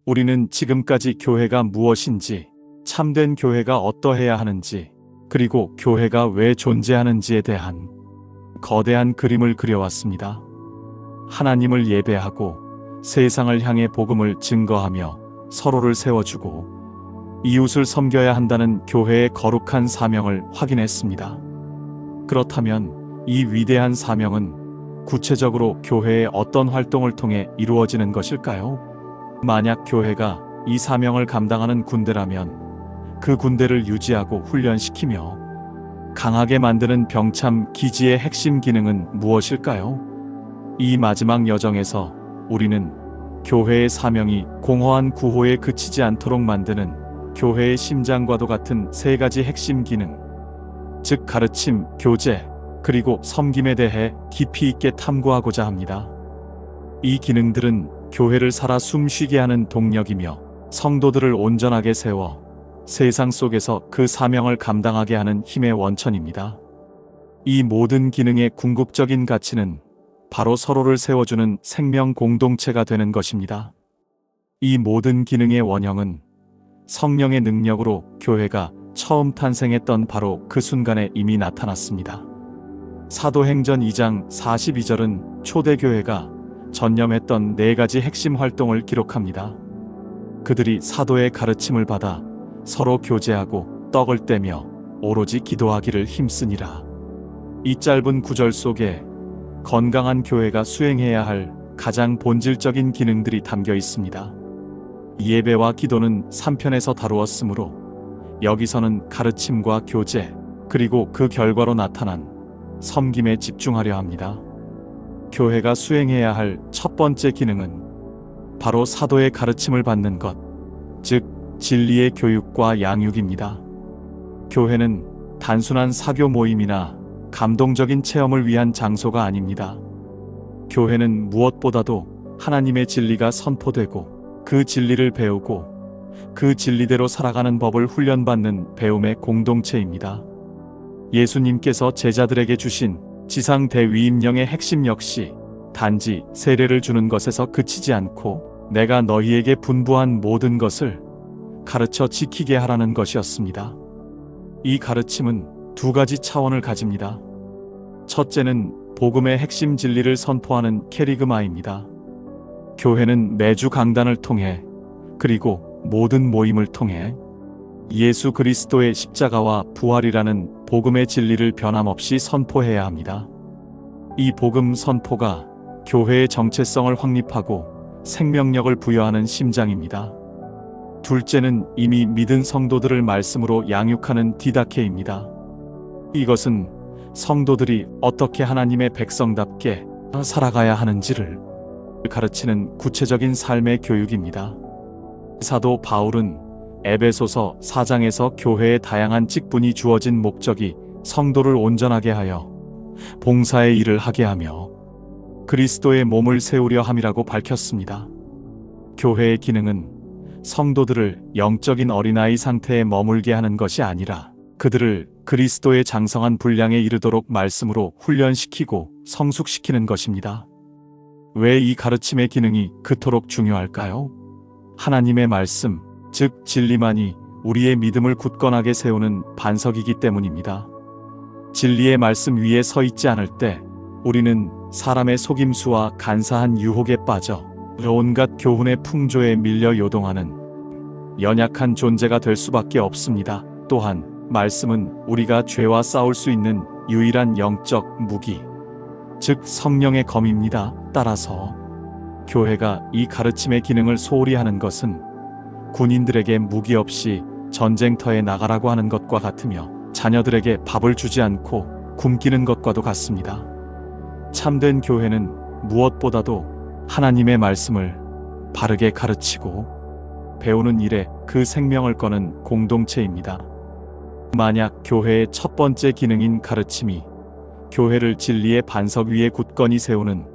우리는 지금까지 교회가 무엇인지, 참된 교회가 어떠해야 하는지, 그리고 교회가 왜 존재하는지에 대한 거대한 그림을 그려왔습니다. 하나님을 예배하고 세상을 향해 복음을 증거하며 서로를 세워주고 이웃을 섬겨야 한다는 교회의 거룩한 사명을 확인했습니다. 그렇다면 이 위대한 사명은 구체적으로 교회의 어떤 활동을 통해 이루어지는 것일까요? 만약 교회가 이 사명을 감당하는 군대라면 그 군대를 유지하고 훈련시키며 강하게 만드는 병참 기지의 핵심 기능은 무엇일까요? 이 마지막 여정에서 우리는 교회의 사명이 공허한 구호에 그치지 않도록 만드는 교회의 심장과도 같은 세 가지 핵심 기능, 즉 가르침, 교제, 그리고 섬김에 대해 깊이 있게 탐구하고자 합니다. 이 기능들은 교회를 살아 숨쉬게 하는 동력이며 성도들을 온전하게 세워 세상 속에서 그 사명을 감당하게 하는 힘의 원천입니다. 이 모든 기능의 궁극적인 가치는 바로 서로를 세워주는 생명 공동체가 되는 것입니다. 이 모든 기능의 원형은 성령의 능력으로 교회가 처음 탄생했던 바로 그 순간에 이미 나타났습니다. 사도행전 2장 42절은 초대교회가 전념했던 네 가지 핵심 활동을 기록합니다. 그들이 사도의 가르침을 받아 서로 교제하고 떡을 떼며 오로지 기도하기를 힘쓰니라. 이 짧은 구절 속에 건강한 교회가 수행해야 할 가장 본질적인 기능들이 담겨 있습니다. 예배와 기도는 3편에서 다루었으므로 여기서는 가르침과 교제, 그리고 그 결과로 나타난 섬김에 집중하려 합니다. 교회가 수행해야 할 첫 번째 기능은 바로 사도의 가르침을 받는 것, 즉 진리의 교육과 양육입니다. 교회는 단순한 사교 모임이나 감동적인 체험을 위한 장소가 아닙니다. 교회는 무엇보다도 하나님의 진리가 선포되고 그 진리를 배우고 그 진리대로 살아가는 법을 훈련받는 배움의 공동체입니다. 예수님께서 제자들에게 주신 지상 대위임령의 핵심 역시 단지 세례를 주는 것에서 그치지 않고 내가 너희에게 분부한 모든 것을 가르쳐 지키게 하라는 것이었습니다. 이 가르침은 두 가지 차원을 가집니다. 첫째는 복음의 핵심 진리를 선포하는 캐리그마입니다. 교회는 매주 강단을 통해 그리고 모든 모임을 통해 예수 그리스도의 십자가와 부활이라는 복음의 진리를 변함없이 선포해야 합니다. 이 복음 선포가 교회의 정체성을 확립하고 생명력을 부여하는 심장입니다. 둘째는 이미 믿은 성도들을 말씀으로 양육하는 디다케입니다. 이것은 성도들이 어떻게 하나님의 백성답게 살아가야 하는지를 가르치는 구체적인 삶의 교육입니다. 사도 바울은 에베소서 4장에서 교회의 다양한 직분이 주어진 목적이 성도를 온전하게 하여 봉사의 일을 하게 하며 그리스도의 몸을 세우려 함이라고 밝혔습니다. 교회의 기능은 성도들을 영적인 어린아이 상태에 머물게 하는 것이 아니라 그들을 그리스도의 장성한 분량에 이르도록 말씀으로 훈련시키고 성숙시키는 것입니다. 왜 이 가르침의 기능이 그토록 중요할까요? 하나님의 말씀, 즉 진리만이 우리의 믿음을 굳건하게 세우는 반석이기 때문입니다. 진리의 말씀 위에 서 있지 않을 때 우리는 사람의 속임수와 간사한 유혹에 빠져 온갖 교훈의 풍조에 밀려 요동하는 연약한 존재가 될 수밖에 없습니다. 또한 말씀은 우리가 죄와 싸울 수 있는 유일한 영적 무기, 즉 성령의 검입니다. 따라서 교회가 이 가르침의 기능을 소홀히 하는 것은 군인들에게 무기 없이 전쟁터에 나가라고 하는 것과 같으며 자녀들에게 밥을 주지 않고 굶기는 것과도 같습니다. 참된 교회는 무엇보다도 하나님의 말씀을 바르게 가르치고 배우는 일에 그 생명을 거는 공동체입니다. 만약 교회의 첫 번째 기능인 가르침이 교회를 진리의 반석 위에 굳건히 세우는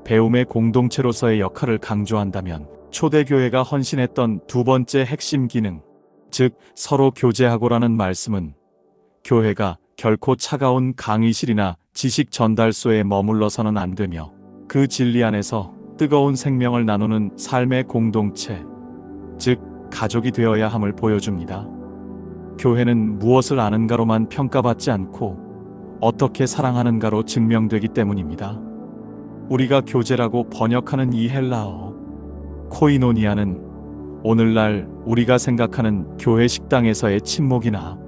배움의 공동체로서의 역할을 강조한다면 초대교회가 헌신했던 두 번째 핵심 기능, 즉 서로 교제하고라는 말씀은 교회가 결코 차가운 강의실이나 지식 전달소에 머물러서는 안 되며 그 진리 안에서 뜨거운 생명을 나누는 삶의 공동체, 즉 가족이 되어야 함을 보여줍니다. 교회는 무엇을 아는가로만 평가받지 않고 어떻게 사랑하는가로 증명되기 때문입니다. 우리가 교제라고 번역하는 이 헬라어 코이노니아는 오늘날 우리가 생각하는 교회 식당에서의 친목이나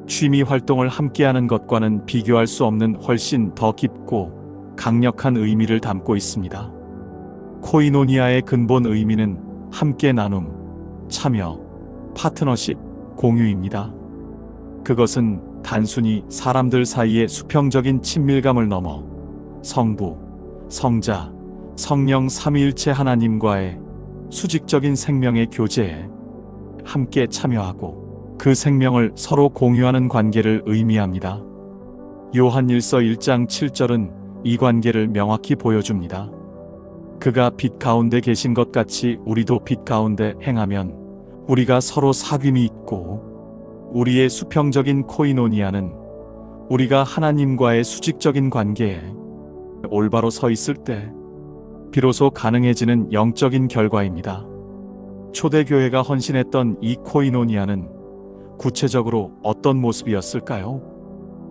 취미 활동을 함께하는 것과는 비교할 수 없는 훨씬 더 깊고 강력한 의미를 담고 있습니다. 코이노니아의 근본 의미는 함께 나눔, 참여, 파트너십, 공유입니다. 그것은 단순히 사람들 사이의 수평적인 친밀감을 넘어 성부, 성자, 성령 삼위일체 하나님과의 수직적인 생명의 교제에 함께 참여하고 그 생명을 서로 공유하는 관계를 의미합니다. 요한일서 1장 7절은 이 관계를 명확히 보여줍니다. 그가 빛 가운데 계신 것 같이 우리도 빛 가운데 행하면 우리가 서로 사귐이 있고 우리의 수평적인 코이노니아는 우리가 하나님과의 수직적인 관계에 올바로 서 있을 때 비로소 가능해지는 영적인 결과입니다. 초대교회가 헌신했던 이 코이노니아는 구체적으로 어떤 모습이었을까요?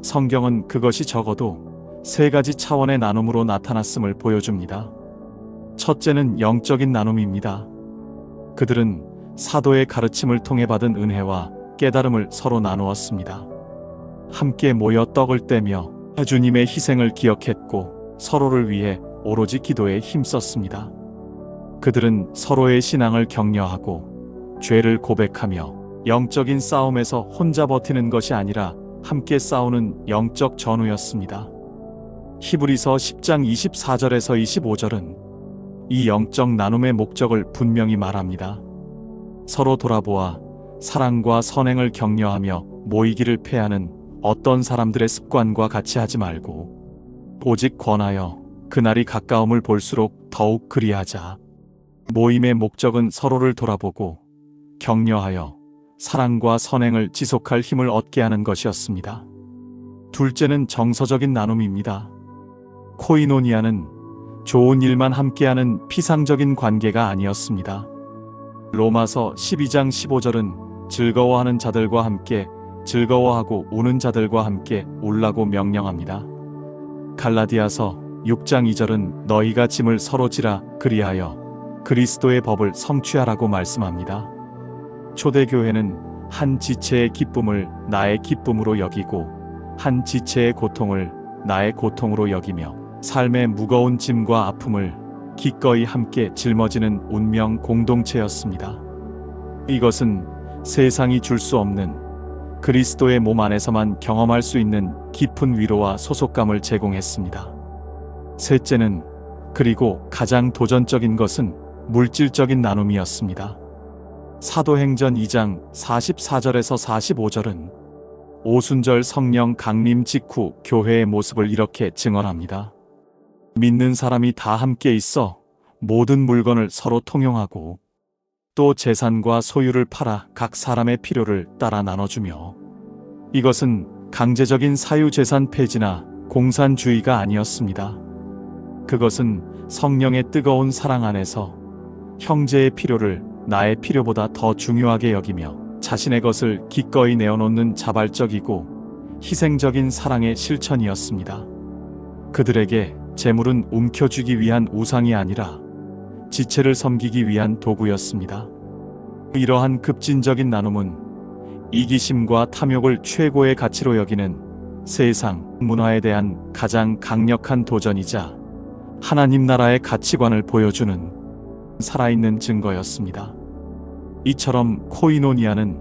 성경은 그것이 적어도 세 가지 차원의 나눔으로 나타났음을 보여줍니다. 첫째는 영적인 나눔입니다. 그들은 사도의 가르침을 통해 받은 은혜와 깨달음을 서로 나누었습니다. 함께 모여 떡을 떼며 주님의 희생을 기억했고 서로를 위해 오로지 기도에 힘썼습니다. 그들은 서로의 신앙을 격려하고 죄를 고백하며 영적인 싸움에서 혼자 버티는 것이 아니라 함께 싸우는 영적 전우였습니다. 히브리서 10장 24절에서 25절은 이 영적 나눔의 목적을 분명히 말합니다. 서로 돌아보아 사랑과 선행을 격려하며 모이기를 패하는 어떤 사람들의 습관과 같이 하지 말고 오직 권하여 그날이 가까움을 볼수록 더욱 그리하자. 모임의 목적은 서로를 돌아보고 격려하여 사랑과 선행을 지속할 힘을 얻게 하는 것이었습니다. 둘째는 정서적인 나눔입니다. 코이노니아는 좋은 일만 함께하는 피상적인 관계가 아니었습니다. 로마서 12장 15절은 즐거워하는 자들과 함께 즐거워하고 우는 자들과 함께 울라고 명령합니다. 갈라디아서 6장 2절은 너희가 짐을 서로 지라 그리하여 그리스도의 법을 성취하라고 말씀합니다. 초대교회는 한 지체의 기쁨을 나의 기쁨으로 여기고 한 지체의 고통을 나의 고통으로 여기며 삶의 무거운 짐과 아픔을 기꺼이 함께 짊어지는 운명 공동체였습니다. 이것은 세상이 줄 수 없는 그리스도의 몸 안에서만 경험할 수 있는 깊은 위로와 소속감을 제공했습니다. 셋째는 그리고 가장 도전적인 것은 물질적인 나눔이었습니다. 사도행전 2장 44절에서 45절은 오순절 성령 강림 직후 교회의 모습을 이렇게 증언합니다. 믿는 사람이 다 함께 있어 모든 물건을 서로 통용하고 또 재산과 소유를 팔아 각 사람의 필요를 따라 나눠주며 이것은 강제적인 사유재산 폐지나 공산주의가 아니었습니다. 그것은 성령의 뜨거운 사랑 안에서 형제의 필요를 나의 필요보다 더 중요하게 여기며 자신의 것을 기꺼이 내어놓는 자발적이고 희생적인 사랑의 실천이었습니다. 그들에게 재물은 움켜쥐기 위한 우상이 아니라 지체를 섬기기 위한 도구였습니다. 이러한 급진적인 나눔은 이기심과 탐욕을 최고의 가치로 여기는 세상 문화에 대한 가장 강력한 도전이자 하나님 나라의 가치관을 보여주는 살아있는 증거였습니다. 이처럼 코이노니아는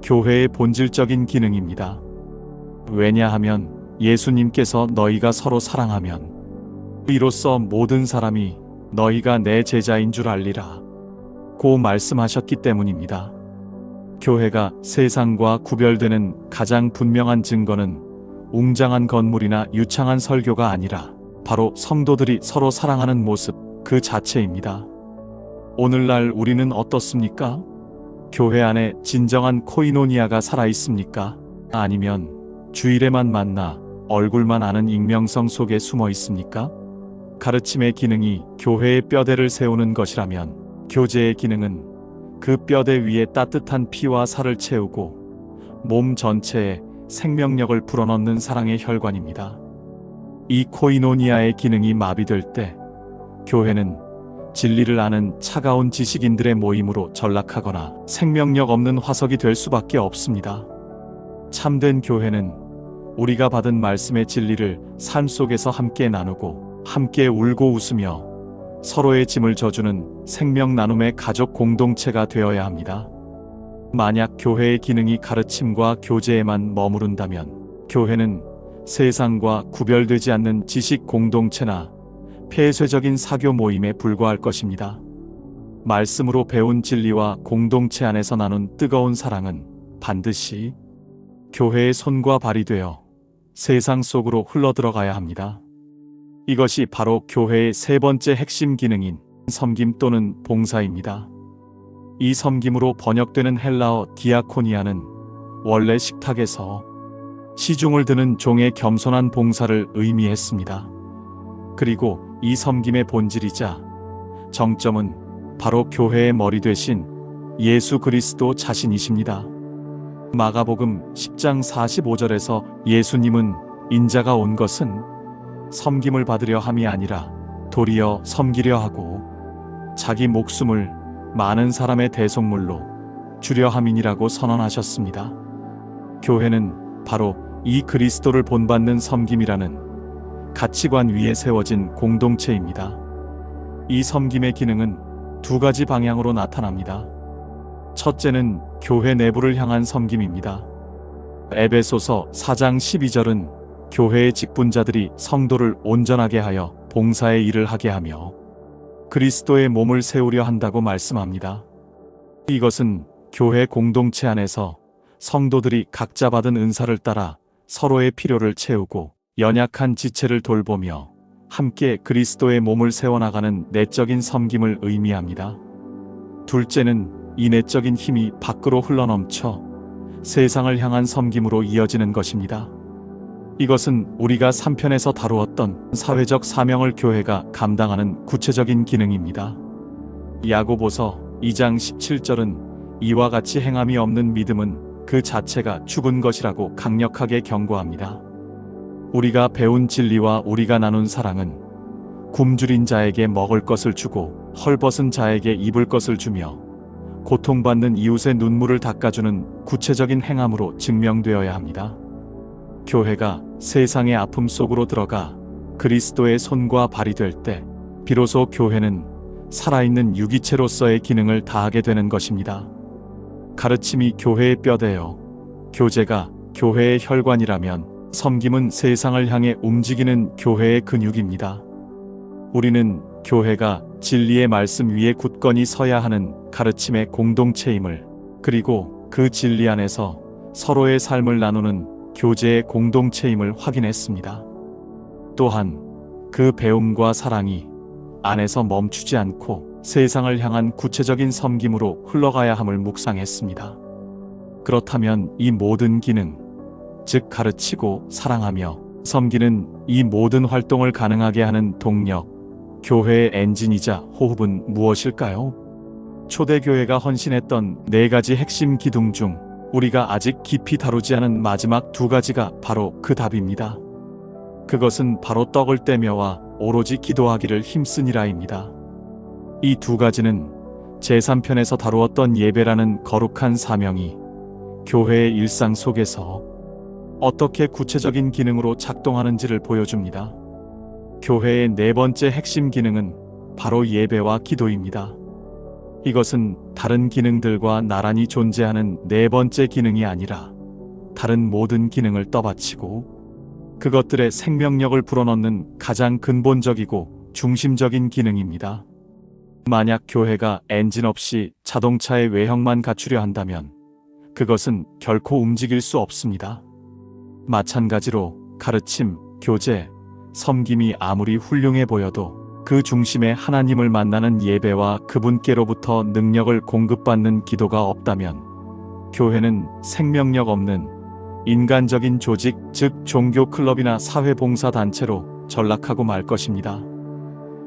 교회의 본질적인 기능입니다. 왜냐하면 예수님께서 너희가 서로 사랑하면 이로써 모든 사람이 너희가 내 제자인 줄 알리라 고 말씀하셨기 때문입니다. 교회가 세상과 구별되는 가장 분명한 증거는 웅장한 건물이나 유창한 설교가 아니라 바로 성도들이 서로 사랑하는 모습 그 자체입니다. 오늘날 우리는 어떻습니까? 교회 안에 진정한 코이노니아가 살아있습니까? 아니면 주일에만 만나 얼굴만 아는 익명성 속에 숨어 있습니까? 가르침의 기능이 교회의 뼈대를 세우는 것이라면 교제의 기능은 그 뼈대 위에 따뜻한 피와 살을 채우고 몸 전체에 생명력을 불어넣는 사랑의 혈관입니다. 이 코이노니아의 기능이 마비될 때 교회는 진리를 아는 차가운 지식인들의 모임으로 전락하거나 생명력 없는 화석이 될 수밖에 없습니다. 참된 교회는 우리가 받은 말씀의 진리를 삶 속에서 함께 나누고 함께 울고 웃으며 서로의 짐을 져주는 생명 나눔의 가족 공동체가 되어야 합니다. 만약 교회의 기능이 가르침과 교제에만 머무른다면 교회는 세상과 구별되지 않는 지식 공동체나 폐쇄적인 사교 모임에 불과할 것입니다. 말씀으로 배운 진리와 공동체 안에서 나눈 뜨거운 사랑은 반드시 교회의 손과 발이 되어 세상 속으로 흘러들어가야 합니다. 이것이 바로 교회의 세 번째 핵심 기능인 섬김 또는 봉사입니다. 이 섬김으로 번역되는 헬라어 디아코니아는 원래 식탁에서 시중을 드는 종의 겸손한 봉사를 의미했습니다. 그리고 이 섬김의 본질이자 정점은 바로 교회의 머리 되신 예수 그리스도 자신이십니다. 마가복음 10장 45절에서 예수님은 인자가 온 것은 섬김을 받으려 함이 아니라 도리어 섬기려 하고 자기 목숨을 많은 사람의 대속물로 주려 함이니라고 선언하셨습니다. 교회는 바로 이 그리스도를 본받는 섬김이라는 가치관 위에 세워진 공동체입니다. 이 섬김의 기능은 두 가지 방향으로 나타납니다. 첫째는 교회 내부를 향한 섬김입니다. 에베소서 4장 12절은 교회의 직분자들이 성도를 온전하게 하여 봉사의 일을 하게 하며 그리스도의 몸을 세우려 한다고 말씀합니다. 이것은 교회 공동체 안에서 성도들이 각자 받은 은사를 따라 서로의 필요를 채우고 연약한 지체를 돌보며 함께 그리스도의 몸을 세워나가는 내적인 섬김을 의미합니다. 둘째는 이 내적인 힘이 밖으로 흘러넘쳐 세상을 향한 섬김으로 이어지는 것입니다. 이것은 우리가 3편에서 다루었던 사회적 사명을 교회가 감당하는 구체적인 기능입니다. 야고보서 2장 17절은 이와 같이 행함이 없는 믿음은 그 자체가 죽은 것이라고 강력하게 경고합니다. 우리가 배운 진리와 우리가 나눈 사랑은 굶주린 자에게 먹을 것을 주고 헐벗은 자에게 입을 것을 주며 고통받는 이웃의 눈물을 닦아주는 구체적인 행함으로 증명되어야 합니다. 교회가 세상의 아픔 속으로 들어가 그리스도의 손과 발이 될 때 비로소 교회는 살아있는 유기체로서의 기능을 다하게 되는 것입니다. 가르침이 교회의 뼈대요, 교제가 교회의 혈관이라면 섬김은 세상을 향해 움직이는 교회의 근육입니다. 우리는 교회가 진리의 말씀 위에 굳건히 서야 하는 가르침의 공동체임을, 그리고 그 진리 안에서 서로의 삶을 나누는 교제의 공동체임을 확인했습니다. 또한 그 배움과 사랑이 안에서 멈추지 않고 세상을 향한 구체적인 섬김으로 흘러가야 함을 묵상했습니다. 그렇다면 이 모든 기능, 즉 가르치고 사랑하며 섬기는 이 모든 활동을 가능하게 하는 동력, 교회의 엔진이자 호흡은 무엇일까요? 초대교회가 헌신했던 4가지 핵심 기둥 중 우리가 아직 깊이 다루지 않은 마지막 2가지가 바로 그 답입니다. 그것은 바로 떡을 떼며와 오로지 기도하기를 힘쓰니라입니다. 이 2가지는 제3편에서 다루었던 예배라는 거룩한 사명이 교회의 일상 속에서 어떻게 구체적인 기능으로 작동하는지를 보여줍니다. 교회의 4번째 핵심 기능은 바로 예배와 기도입니다. 이것은 다른 기능들과 나란히 존재하는 4번째 기능이 아니라 다른 모든 기능을 떠받치고 그것들의 생명력을 불어넣는 가장 근본적이고 중심적인 기능입니다. 만약 교회가 엔진 없이 자동차의 외형만 갖추려 한다면 그것은 결코 움직일 수 없습니다. 마찬가지로 가르침, 교제, 섬김이 아무리 훌륭해 보여도 그 중심에 하나님을 만나는 예배와 그분께로부터 능력을 공급받는 기도가 없다면 교회는 생명력 없는 인간적인 조직, 즉 종교 클럽이나 사회봉사단체로 전락하고 말 것입니다.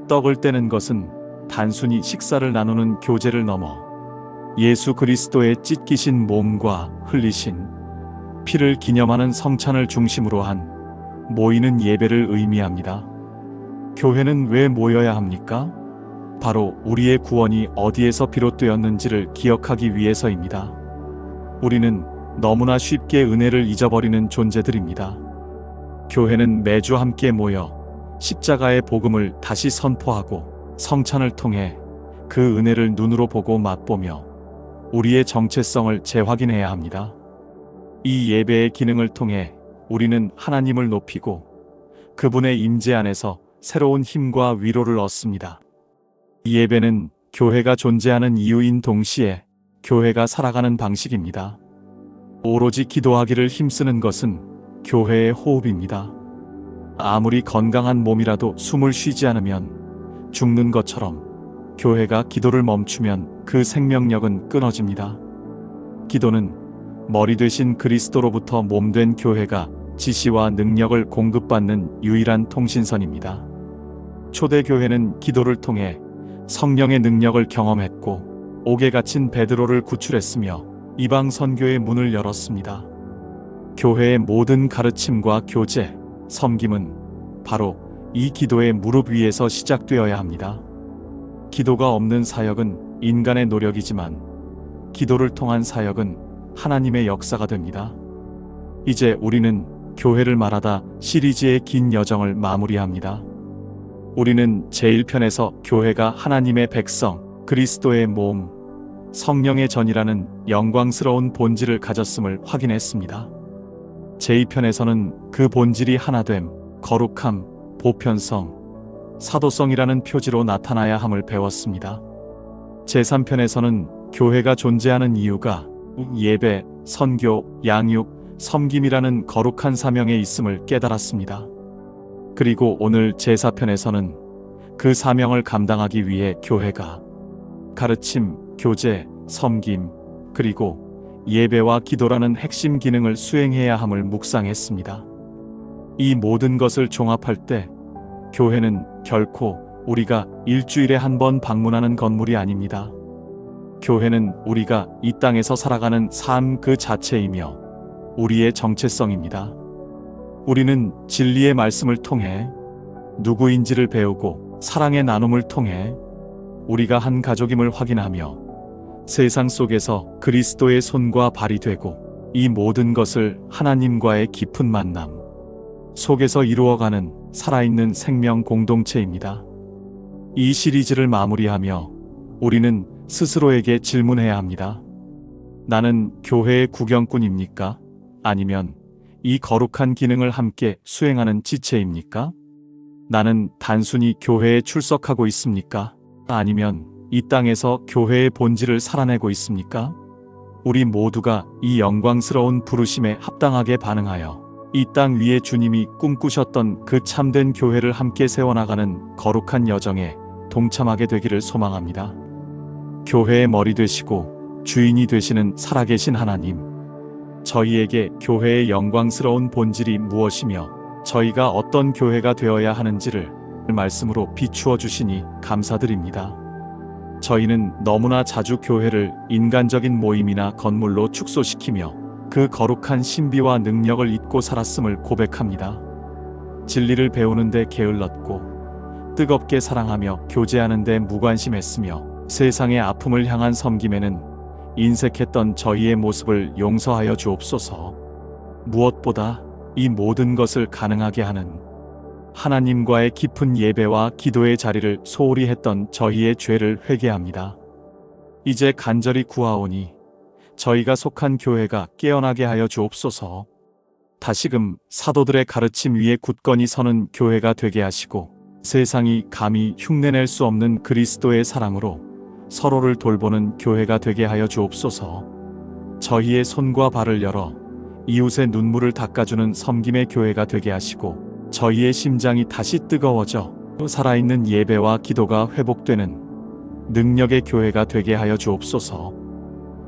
떡을 떼는 것은 단순히 식사를 나누는 교제를 넘어 예수 그리스도의 찢기신 몸과 흘리신 피를 기념하는 성찬을 중심으로 한 모이는 예배를 의미합니다. 교회는 왜 모여야 합니까? 바로 우리의 구원이 어디에서 비롯되었는지를 기억하기 위해서입니다. 우리는 너무나 쉽게 은혜를 잊어버리는 존재들입니다. 교회는 매주 함께 모여 십자가의 복음을 다시 선포하고 성찬을 통해 그 은혜를 눈으로 보고 맛보며 우리의 정체성을 재확인해야 합니다. 이 예배의 기능을 통해 우리는 하나님을 높이고 그분의 임재 안에서 새로운 힘과 위로를 얻습니다. 이 예배는 교회가 존재하는 이유인 동시에 교회가 살아가는 방식입니다. 오로지 기도하기를 힘쓰는 것은 교회의 호흡입니다. 아무리 건강한 몸이라도 숨을 쉬지 않으면 죽는 것처럼 교회가 기도를 멈추면 그 생명력은 끊어집니다. 기도는 머리 되신 그리스도로부터 몸된 교회가 지시와 능력을 공급받는 유일한 통신선입니다. 초대교회는 기도를 통해 성령의 능력을 경험했고 옥에 갇힌 베드로를 구출했으며 이방 선교의 문을 열었습니다. 교회의 모든 가르침과 교제, 섬김은 바로 이 기도의 무릎 위에서 시작되어야 합니다. 기도가 없는 사역은 인간의 노력이지만 기도를 통한 사역은 하나님의 역사가 됩니다. 이제 우리는 교회를 말하다 시리즈의 긴 여정을 마무리합니다. 우리는 제1편에서 교회가 하나님의 백성, 그리스도의 몸, 성령의 전이라는 영광스러운 본질을 가졌음을 확인했습니다. 제2편에서는 그 본질이 하나됨, 거룩함, 보편성, 사도성이라는 표지로 나타나야 함을 배웠습니다. 제3편에서는 교회가 존재하는 이유가 예배, 선교, 양육, 섬김이라는 거룩한 사명에 있음을 깨달았습니다. 그리고 오늘 제4편에서는 그 사명을 감당하기 위해 교회가 가르침, 교제, 섬김, 그리고 예배와 기도라는 핵심 기능을 수행해야 함을 묵상했습니다. 이 모든 것을 종합할 때 교회는 결코 우리가 일주일에 한 번 방문하는 건물이 아닙니다. 교회는 우리가 이 땅에서 살아가는 삶 그 자체이며 우리의 정체성입니다. 우리는 진리의 말씀을 통해 누구인지를 배우고 사랑의 나눔을 통해 우리가 한 가족임을 확인하며 세상 속에서 그리스도의 손과 발이 되고 이 모든 것을 하나님과의 깊은 만남 속에서 이루어가는 살아있는 생명 공동체입니다. 이 시리즈를 마무리하며 우리는 스스로에게 질문해야 합니다. 나는 교회의 구경꾼입니까? 아니면 이 거룩한 기능을 함께 수행하는 지체입니까? 나는 단순히 교회에 출석하고 있습니까? 아니면 이 땅에서 교회의 본질을 살아내고 있습니까? 우리 모두가 이 영광스러운 부르심에 합당하게 반응하여 이 땅 위에 주님이 꿈꾸셨던 그 참된 교회를 함께 세워나가는 거룩한 여정에 동참하게 되기를 소망합니다. 교회의 머리 되시고 주인이 되시는 살아계신 하나님, 저희에게 교회의 영광스러운 본질이 무엇이며 저희가 어떤 교회가 되어야 하는지를 말씀으로 비추어 주시니 감사드립니다. 저희는 너무나 자주 교회를 인간적인 모임이나 건물로 축소시키며 그 거룩한 신비와 능력을 잊고 살았음을 고백합니다. 진리를 배우는 데 게을렀고 뜨겁게 사랑하며 교제하는 데 무관심했으며 세상의 아픔을 향한 섬김에는 인색했던 저희의 모습을 용서하여 주옵소서. 무엇보다 이 모든 것을 가능하게 하는 하나님과의 깊은 예배와 기도의 자리를 소홀히 했던 저희의 죄를 회개합니다. 이제 간절히 구하오니 저희가 속한 교회가 깨어나게 하여 주옵소서. 다시금 사도들의 가르침 위에 굳건히 서는 교회가 되게 하시고 세상이 감히 흉내낼 수 없는 그리스도의 사랑으로 서로를 돌보는 교회가 되게 하여 주옵소서. 저희의 손과 발을 열어 이웃의 눈물을 닦아주는 섬김의 교회가 되게 하시고 저희의 심장이 다시 뜨거워져 살아있는 예배와 기도가 회복되는 능력의 교회가 되게 하여 주옵소서.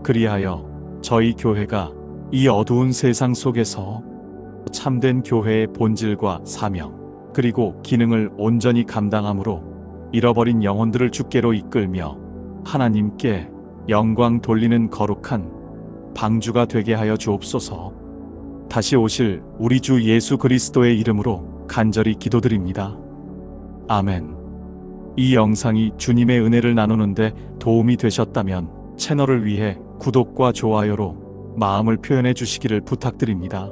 그리하여 저희 교회가 이 어두운 세상 속에서 참된 교회의 본질과 사명 그리고 기능을 온전히 감당함으로 잃어버린 영혼들을 주께로 이끌며 하나님께 영광 돌리는 거룩한 방주가 되게 하여 주옵소서. 다시 오실 우리 주 예수 그리스도의 이름으로 간절히 기도드립니다. 아멘. 이 영상이 주님의 은혜를 나누는데 도움이 되셨다면 채널을 위해 구독과 좋아요로 마음을 표현해 주시기를 부탁드립니다.